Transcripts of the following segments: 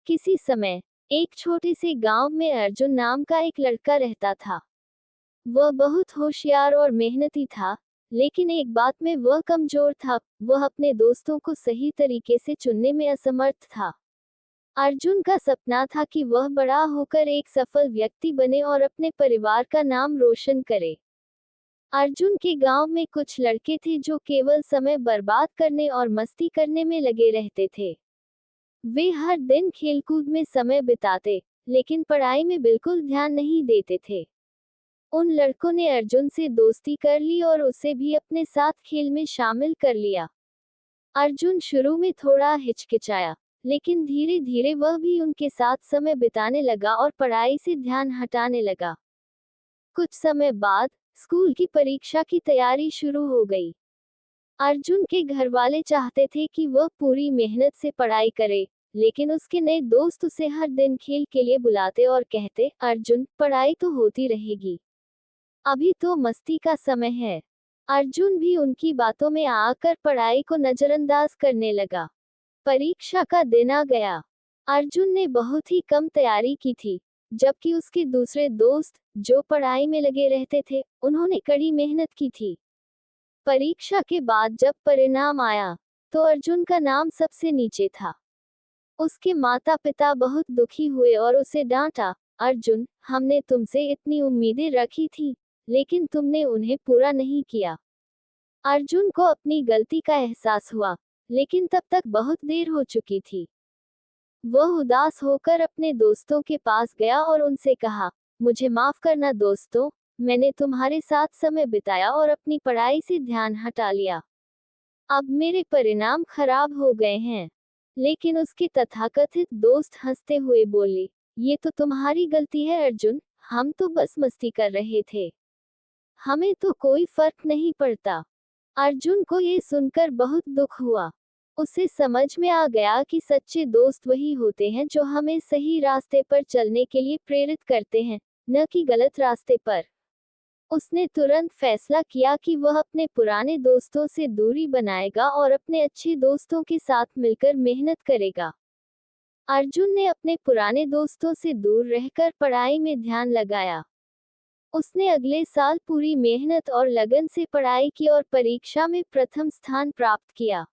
किसी समय एक छोटे से गांव में अर्जुन नाम का एक लड़का रहता था। वह बहुत होशियार और मेहनती था, लेकिन एक बात में वह कमजोर था। वह अपने दोस्तों को सही तरीके से चुनने में असमर्थ था। अर्जुन का सपना था कि वह बड़ा होकर एक सफल व्यक्ति बने और अपने परिवार का नाम रोशन करे। अर्जुन के गांव में कुछ लड़के थे जो केवल समय बर्बाद करने और मस्ती करने में लगे रहते थे। वे हर दिन खेलकूद में समय बिताते, लेकिन पढ़ाई में बिल्कुल ध्यान नहीं देते थे। उन लड़कों ने अर्जुन से दोस्ती कर ली और उसे भी अपने साथ खेल में शामिल कर लिया। अर्जुन शुरू में थोड़ा हिचकिचाया, लेकिन धीरे धीरे वह भी उनके साथ समय बिताने लगा और पढ़ाई से ध्यान हटाने लगा। कुछ समय बाद स्कूल की परीक्षा की तैयारी शुरू हो गई। अर्जुन के घर वाले चाहते थे कि वह पूरी मेहनत से पढ़ाई करे, लेकिन उसके नए दोस्त उसे हर दिन खेल के लिए बुलाते और कहते, अर्जुन, पढ़ाई तो होती रहेगी, अभी तो मस्ती का समय है। अर्जुन भी उनकी बातों में आकर पढ़ाई को नजरअंदाज करने लगा। परीक्षा का दिन आ गया। अर्जुन ने बहुत ही कम तैयारी की थी, जबकि उसके दूसरे दोस्त, जो पढ़ाई में लगे रहते थे, उन्होंने कड़ी मेहनत की थी। परीक्षा के बाद जब परिणाम आया, तो अर्जुन का नाम सबसे नीचे था। उसके माता पिता बहुत दुखी हुए और उसे डांटा, अर्जुन, हमने तुमसे इतनी उम्मीदें रखी थी, लेकिन तुमने उन्हें पूरा नहीं किया। अर्जुन को अपनी गलती का एहसास हुआ, लेकिन तब तक बहुत देर हो चुकी थी। वह उदास होकर अपने दोस्तों के पास गया और उनसे कहा, मुझे माफ करना दोस्तों, मैंने तुम्हारे साथ समय बिताया और अपनी पढ़ाई से ध्यान हटा लिया। अब मेरे परिणाम खराब हो गए हैं। लेकिन उसके तथाकथित दोस्त हंसते हुए बोले, ये तो तुम्हारी गलती है अर्जुन, हम तो बस मस्ती कर रहे थे, हमें तो कोई फर्क नहीं पड़ता। अर्जुन को ये सुनकर बहुत दुख हुआ। उसे समझ में आ गया कि सच्चे दोस्त वही होते हैं जो हमें सही रास्ते पर चलने के लिए प्रेरित करते हैं, न कि गलत रास्ते पर। उसने तुरंत फैसला किया कि वह अपने पुराने दोस्तों से दूरी बनाएगा और अपने अच्छे दोस्तों के साथ मिलकर मेहनत करेगा। अर्जुन ने अपने पुराने दोस्तों से दूर रहकर पढ़ाई में ध्यान लगाया। उसने अगले साल पूरी मेहनत और लगन से पढ़ाई की और परीक्षा में प्रथम स्थान प्राप्त किया।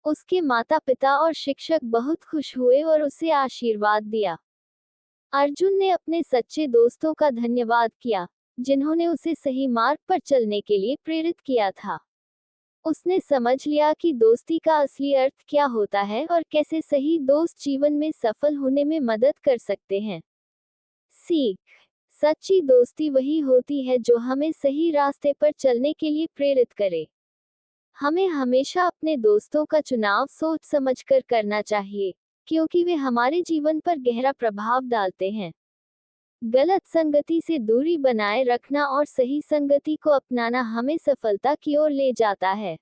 उसके माता पिता और शिक्षक बहुत खुश हुए और उसे आशीर्वाद दिया। अर्जुन ने अपने सच्चे दोस्तों का धन्यवाद किया, जिन्होंने उसे सही मार्ग पर चलने के लिए प्रेरित किया था। उसने समझ लिया कि दोस्ती का असली अर्थ क्या होता है और कैसे सही दोस्त जीवन में सफल होने में मदद कर सकते हैं। सीख: सच्ची दोस्ती वही होती है जो हमें सही रास्ते पर चलने के लिए प्रेरित करे। हमें हमेशा अपने दोस्तों का चुनाव सोच समझकर करना चाहिए, क्योंकि वे हमारे जीवन पर गहरा प्रभाव डालते हैं। गलत संगति से दूरी बनाए रखना और सही संगति को अपनाना हमें सफलता की ओर ले जाता है।